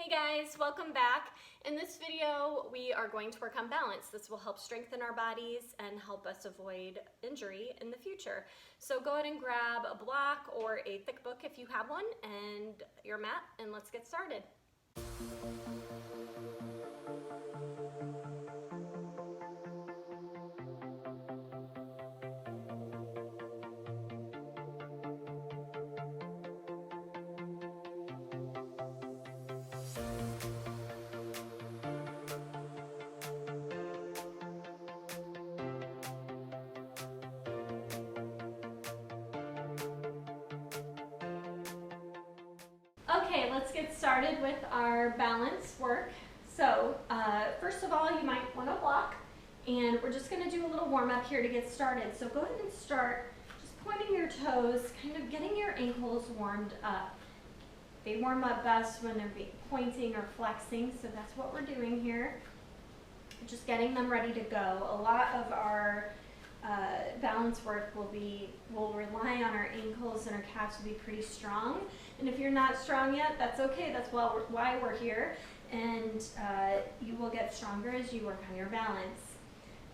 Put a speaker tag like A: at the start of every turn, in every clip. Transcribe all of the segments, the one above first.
A: Hey guys, welcome back. In this video, we are going to work on balance. This will help strengthen our bodies and help us avoid injury in the future. So go ahead and grab a block or a thick book if you have one and your mat, and let's get started. Okay, let's get started with our balance work. So first of all, you might want to block, and we're just going to do a little warm up here to get started. So go ahead and start just pointing your toes, kind of getting your ankles warmed up. They warm up best when they're pointing or flexing, so that's what we're doing here. Just getting them ready to go. A lot of our balance work will rely on our ankles and our calves to be pretty strong. And if you're not strong yet, that's okay. That's why we're here. And you will get stronger as you work on your balance.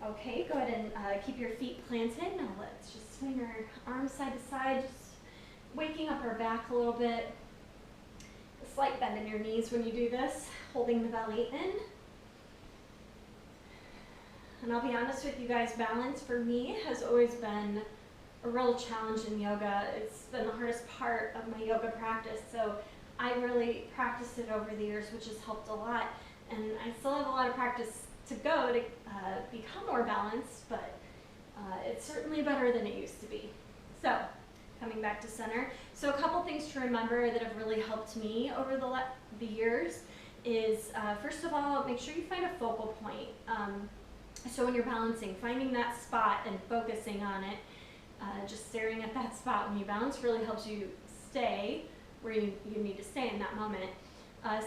A: Okay, go ahead and keep your feet planted. Now let's just swing our arms side to side, just waking up our back a little bit. A slight bend in your knees when you do this, holding the belly in. And I'll be honest with you guys, balance for me has always been a real challenge in yoga. It's been the hardest part of my yoga practice, so I really practiced it over the years, which has helped a lot. And I still have a lot of practice to go to become more balanced, but it's certainly better than it used to be. So, coming back to center. So a couple things to remember that have really helped me over the years is, first of all, make sure you find a focal point. So when you're balancing, finding that spot and focusing on it, just staring at that spot when you balance really helps you stay where you need to stay in that moment.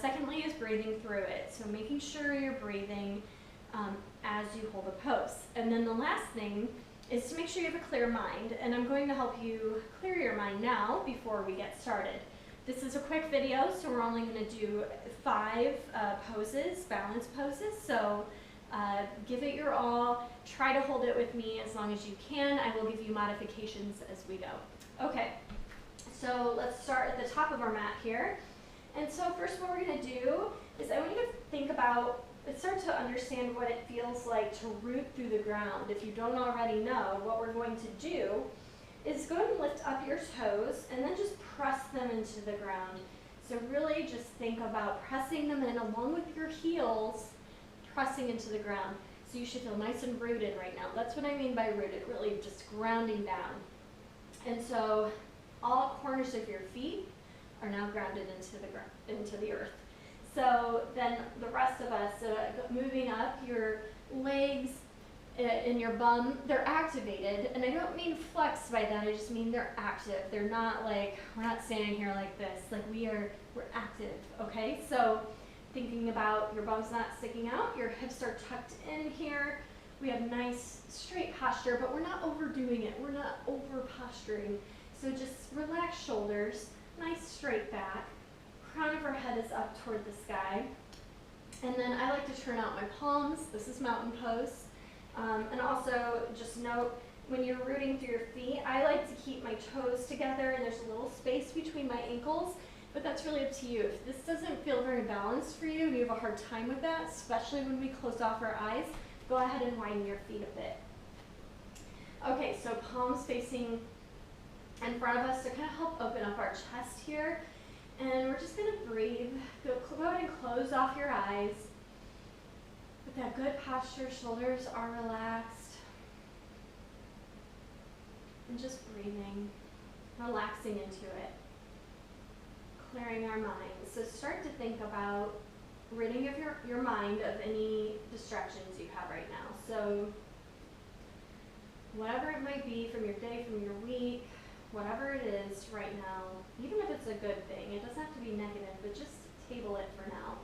A: Secondly is breathing through it. So making sure you're breathing as you hold a pose. And then the last thing is to make sure you have a clear mind. And I'm going to help you clear your mind now before we get started. This is a quick video, so we're only going to do 5 poses, balance poses. So give it your all. Try to hold it with me as long as you can. I will give you modifications as we go. Okay, so let's start at the top of our mat here. And so first what we're going to do is I want you to start to understand what it feels like to root through the ground. If you don't already know, what we're going to do is go ahead and lift up your toes and then just press them into the ground. So really just think about pressing them in along with your heels, pressing into the ground. So you should feel nice and rooted right now. That's what I mean by rooted, really just grounding down. And so all corners of your feet are now grounded into the earth. So then the rest of us, moving up, your legs and your bum, they're activated. And I don't mean flex by that, I just mean they're active. They're not like, we're not standing here like this. Like we're active, okay? So thinking about your bum's not sticking out, your hips are tucked in here. We have nice straight posture, but we're not overdoing it. We're not over posturing. So just relax shoulders, nice straight back. Crown of our head is up toward the sky. And then I like to turn out my palms. This is mountain pose. And also just note, when you're rooting through your feet, I like to keep my toes together and there's a little space between my ankles. But that's really up to you. If this doesn't feel very balanced for you and you have a hard time with that, especially when we close off our eyes, go ahead and widen your feet a bit. Okay, so palms facing in front of us to kind of help open up our chest here. And we're just going to breathe. Go ahead and close off your eyes. With that good posture, shoulders are relaxed. And just breathing, relaxing into it. Clearing our minds. So start to think about ridding of your mind of any distractions you have right now. So whatever it might be from your day, from your week, whatever it is right now, even if it's a good thing, it doesn't have to be negative, but just table it for now.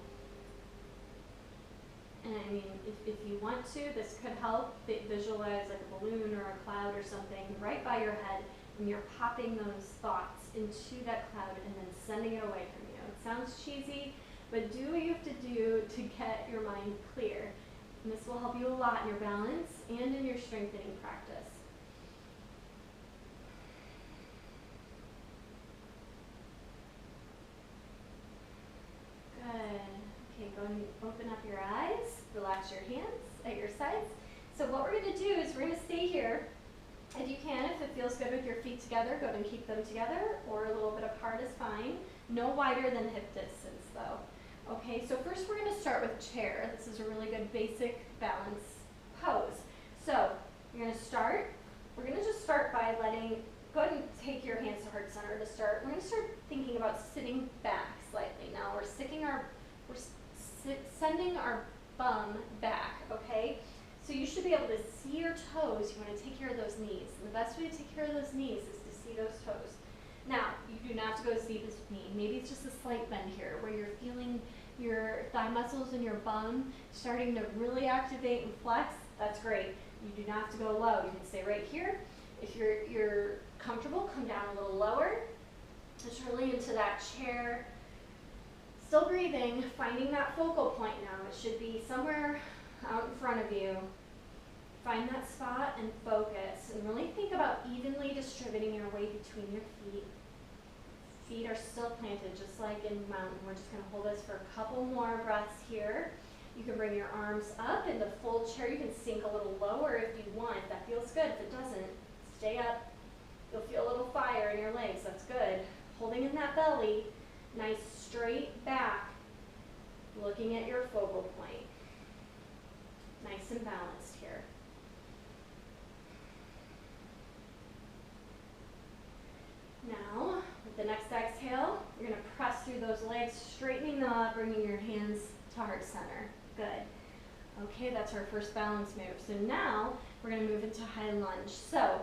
A: And I mean, if you want to, this could help visualize like a balloon or a cloud or something right by your head, and you're popping those thoughts into that cloud and then sending it away from you. It sounds cheesy, but do what you have to do to get your mind clear. And this will help you a lot in your balance and in your strengthening practice. Good. Okay, go and open up your eyes, relax your hands at your sides. So what we're going to do is we're going to stay here. If you can, if it feels good with your feet together, go ahead and keep them together, or a little bit apart is fine. No wider than hip distance though. Okay, so first we're going to start with chair. This is a really good basic balance pose. So you're going to start. We're going to just start by go ahead and take your hands to heart center to start. We're going to start thinking about sitting back slightly. Now we're sending our bum back, okay? So you should be able to see your toes. You want to take care of those knees. And the best way to take care of those knees is to see those toes. Now, you do not have to go as deep as me. Maybe it's just a slight bend here where you're feeling your thigh muscles and your bum starting to really activate and flex. That's great. You do not have to go low. You can stay right here. If you're comfortable, come down a little lower. Just really into that chair. Still breathing, finding that focal point now. It should be somewhere out in front of you. Find that spot and focus, and really think about evenly distributing your weight between your feet. Feet are still planted, just like in mountain. We're just going to hold this for a couple more breaths here. You can bring your arms up into full chair. You can sink a little lower if you want. If that feels good. If it doesn't, stay up. You'll feel a little fire in your legs. That's good. Holding in that belly, nice straight back, looking at your focal point. Nice and balanced here. Now, with the next exhale, you're going to press through those legs, straightening them up, bringing your hands to heart center. Good. Okay, that's our first balance move. So now, we're going to move into high lunge. So,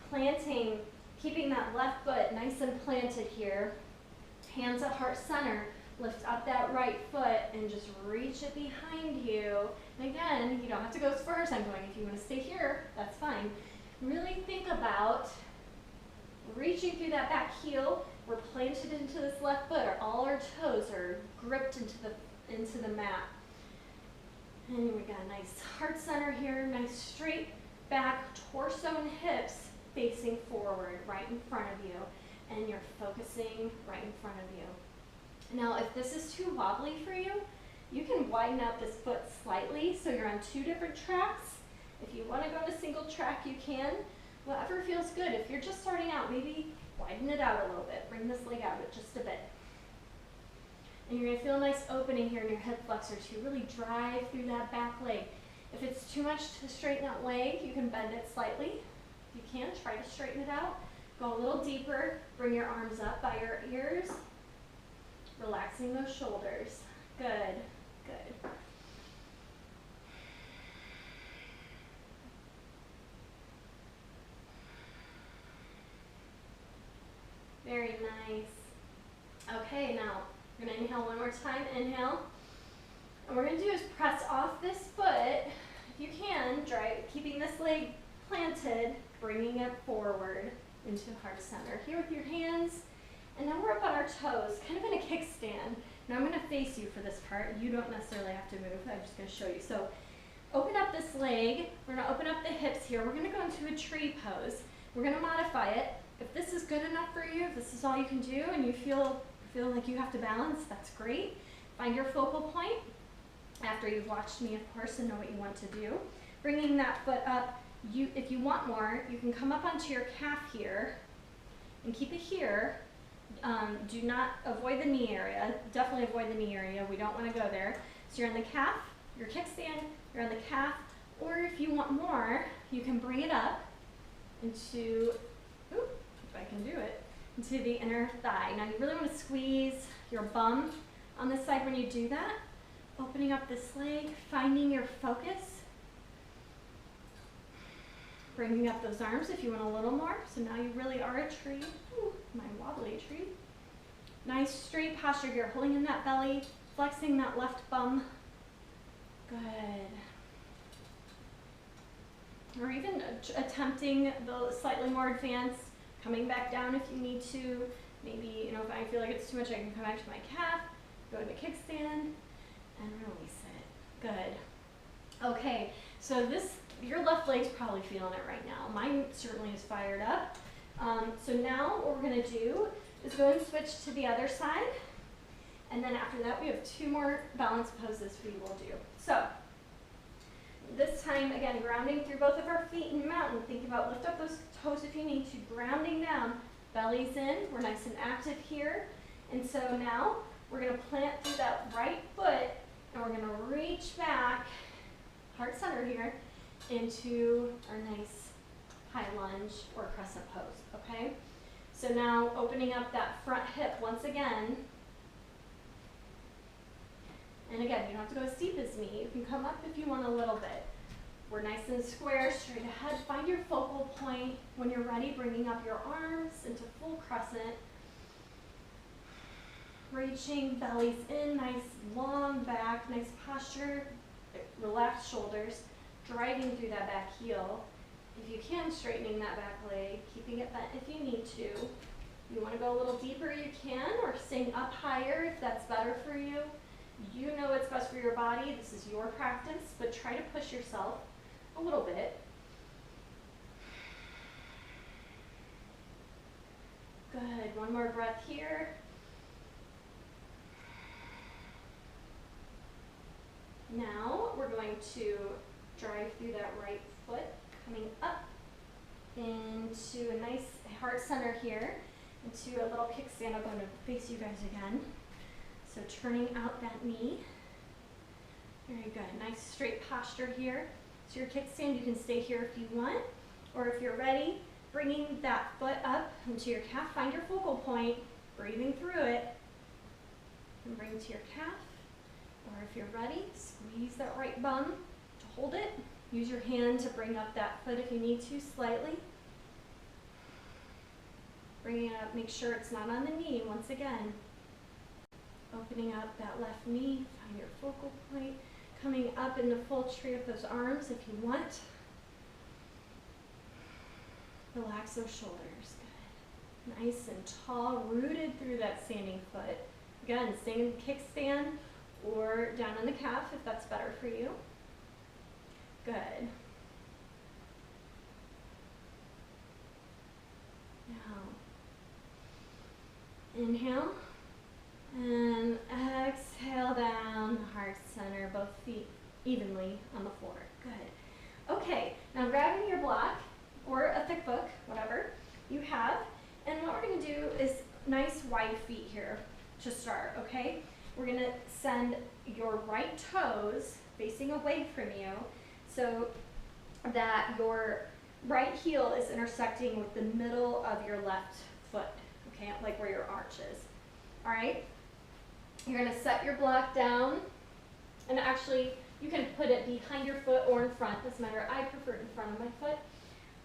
A: planting, keeping that left foot nice and planted here, hands at heart center, lift up that right foot and just reach it behind you. And again, you don't have to go as far as I'm going. If you want to stay here, that's fine. Really think about reaching through that back heel. We're planted into this left foot. All our toes are gripped into the mat. And we got a nice heart center here, nice straight back, torso and hips facing forward, right in front of you. And you're focusing right in front of you. Now, if this is too wobbly for you, you can widen out this foot slightly so you're on two different tracks. If you want to go to single track, you can. Whatever feels good. If you're just starting out, maybe widen it out a little bit. Bring this leg out just a bit. And you're going to feel a nice opening here in your hip flexors. You really drive through that back leg. If it's too much to straighten that leg, you can bend it slightly. If you can, try to straighten it out. Go a little deeper. Bring your arms up by your ears. Relaxing those shoulders. Good, good. Very nice. Okay, now we're going to inhale one more time. Inhale. And what we're going to do is press off this foot. If you can, keeping this leg planted, bringing it forward into heart center. Here with your hands. And now we're up on our toes, kind of in a kickstand. Now I'm going to face you for this part. You don't necessarily have to move. I'm just going to show you. So open up this leg. We're going to open up the hips here. We're going to go into a tree pose. We're going to modify it. If this is good enough for you, if this is all you can do, and you feel like you have to balance, that's great. Find your focal point after you've watched me, of course, and know what you want to do. Bringing that foot up. If you want more, you can come up onto your calf here and keep it here. Do not avoid the knee area. Definitely avoid the knee area. We don't want to go there. So you're on the calf, your kickstand, you're on the calf, or if you want more, you can bring it up into, if I can do it, into the inner thigh. Now you really want to squeeze your bum on this side when you do that. Opening up this leg, finding your focus. Bringing up those arms if you want a little more. So now you really are a tree. Ooh, my wobbly tree. Nice straight posture here, holding in that belly, flexing that left bum. Good. Or even attempting the slightly more advanced, coming back down if you need to. Maybe, if I feel like it's too much, I can come back to my calf, Go into kickstand and release it. Good. Okay, so your left leg's probably feeling it right now. Mine certainly is fired up. So now what we're gonna do is go and switch to the other side. And then after that, we have 2 more balance poses we will do. So this time, again, grounding through both of our feet in mountain. Think about lift up those toes if you need to, grounding down, belly's in. We're nice and active here. And so now we're gonna plant through that right foot and we're gonna reach back, heart center here, into our nice high lunge or crescent pose, okay? So now opening up that front hip once again. And again, you don't have to go as deep as me. You can come up if you want a little bit. We're nice and square, straight ahead. Find your focal point. When you're ready, bringing up your arms into full crescent. Reaching, belly's in, nice long back, nice posture, relaxed shoulders, driving through that back heel. If you can, straightening that back leg, keeping it bent if you need to. You want to go a little deeper, you can, or staying up higher if that's better for you. You know what's best for your body. This is your practice, but try to push yourself a little bit. Good. One more breath here. Now we're going to drive through that right foot, coming up into a nice heart center here, into a little kickstand. I'm going to face you guys again. So turning out that knee. Very good. Nice straight posture here. So your kickstand, you can stay here if you want, or if you're ready, bringing that foot up into your calf. Find your focal point, breathing through it, and bring to your calf. Or if you're ready, squeeze that right bum to hold it. Use your hand to bring up that foot if you need to slightly. Bringing it up, make sure it's not on the knee once again. Opening up that left knee, find your focal point. Coming up in the full tree of those arms if you want. Relax those shoulders. Good. Nice and tall, rooted through that standing foot. Again, staying in kickstand or down on the calf if that's better for you. Good. Now, inhale. And exhale down, heart center, both feet evenly on the floor. Good. Okay, now grabbing your block or a thick book, whatever you have, and what we're going to do is nice wide feet here to start, okay? We're going to send your right toes facing away from you so that your right heel is intersecting with the middle of your left foot, okay, like where your arch is. All right? You're going to set your block down, and actually you can put it behind your foot or in front, doesn't matter. I prefer it in front of my foot.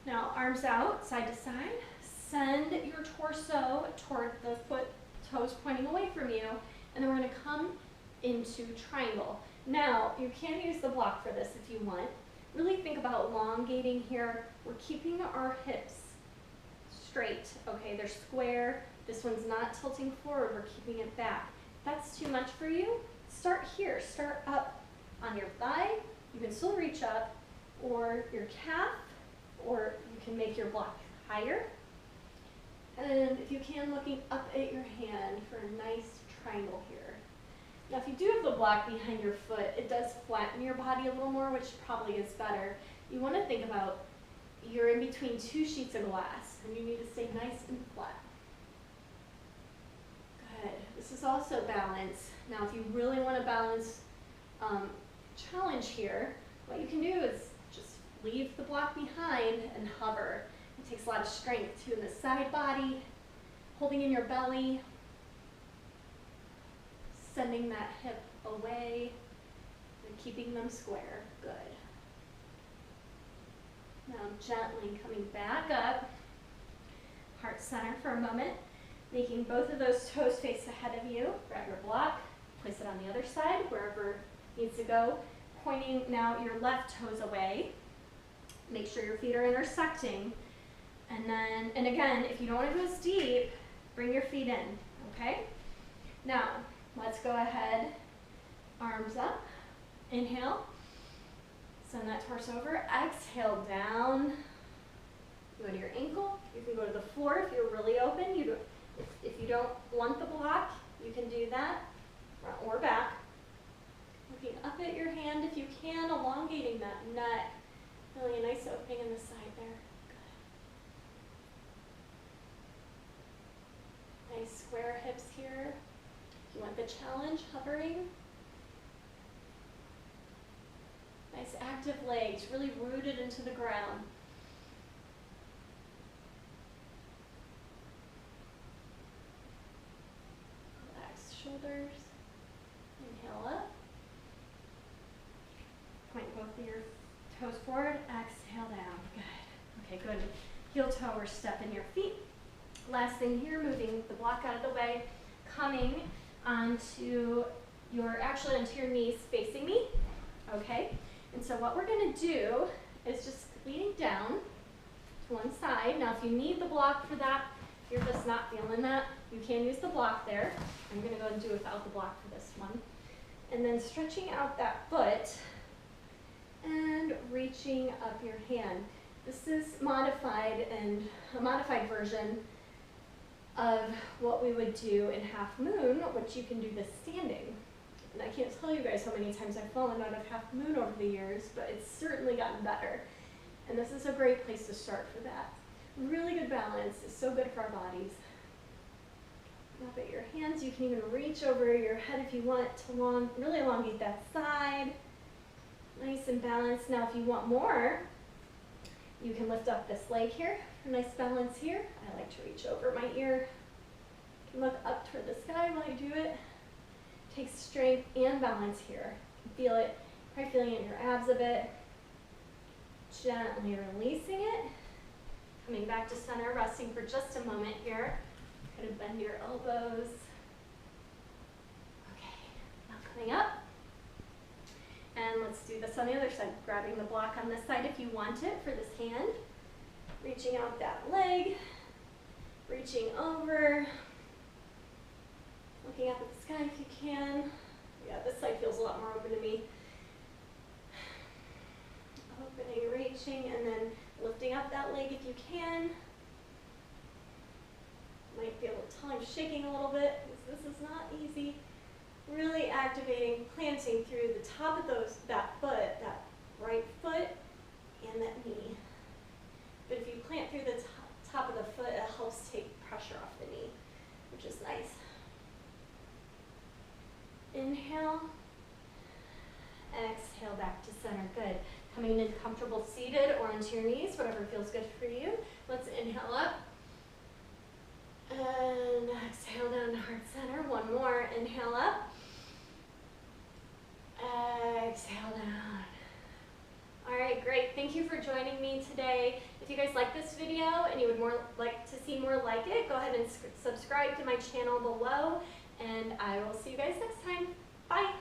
A: Now arms out, side to side. Send your torso toward the foot, toes pointing away from you, and then we're going to come into triangle. Now you can use the block for this if you want. Really think about elongating here. We're keeping our hips straight, okay? They're square. This one's not tilting forward, we're keeping it back. If that's too much for you, start here. Start up on your thigh. You can still reach up, or your calf, or you can make your block higher. And if you can, looking up at your hand for a nice triangle here. Now if you do have the block behind your foot, it does flatten your body a little more, which probably is better. You want to think about you're in between 2 sheets of glass, and you need to stay nice and flat. Good. This is also balance. Now if you really want to balance challenge here, what you can do is just leave the block behind and hover. It takes a lot of strength too in the side body, holding in your belly, sending that hip away, and keeping them square. Good. Now gently coming back up, heart center for a moment, making both of those toes face ahead of you. Grab your block, place it on the other side, wherever it needs to go, pointing now your left toes away. Make sure your feet are intersecting. And again, if you don't want to go as deep, bring your feet in, okay? Now, Let's go ahead, arms up, inhale, send that torso over, exhale down, go to your ankle, you can go to the floor if you're really open. If you don't want the block, you can do that, front or back. Looking up at your hand if you can, elongating that neck, really a nice opening in the side there. Good. Nice square hips here. If you want the challenge, hovering. Nice active legs, really rooted into the ground. Relax shoulders. Inhale up. Point both of your toes forward. Exhale down. Good. Okay, good. Heel toe or step in your feet. Last thing here, moving the block out of the way, coming onto onto your knees facing me. Okay? And so what we're going to do is just leaning down to one side. Now if you need the block for that, if you're just not feeling that, you can use the block there. I'm going to go and do without the block for this one. And then stretching out that foot and reaching up your hand. This is modified and a modified version of what we would do in half moon, which you can do this standing. And I can't tell you guys how many times I've fallen out of half moon over the years, but it's certainly gotten better. And this is a great place to start for that. Really good balance. It's so good for our bodies. Up at your hands, you can even reach over your head if you want to really elongate that side. Nice and balanced. Now if you want more, you can lift up this leg here for nice balance here. I like to reach over my ear. You can look up toward the sky while you do it. Take strength and balance here. Feel it, probably feeling it in your abs a bit. Gently releasing it. Coming back to center, resting for just a moment here. Kind of bend your elbows. Okay, now coming up. And let's do this on the other side. Grabbing the block on this side if you want it for this hand. Reaching out that leg. Reaching over. Looking up at the sky if you can. Yeah, this side feels a lot more open to me. Opening, reaching, and then lifting up that leg if you can. Might be able to tell I'm shaking a little bit because this is not easy. Really activating, planting through the top of that foot, that right foot, and that knee. But if you plant through the top of the foot, it helps take pressure off the knee, which is nice. Inhale, exhale back to center. Good. Coming into comfortable seated or onto your knees, whatever feels good for you. Let's inhale up. And exhale down to heart center. One more. Inhale up. Exhale down. All right, great. Thank you for joining me today. If you guys like this video and you would like to see more like it, go ahead and subscribe to my channel below. And I will see you guys next time. Bye.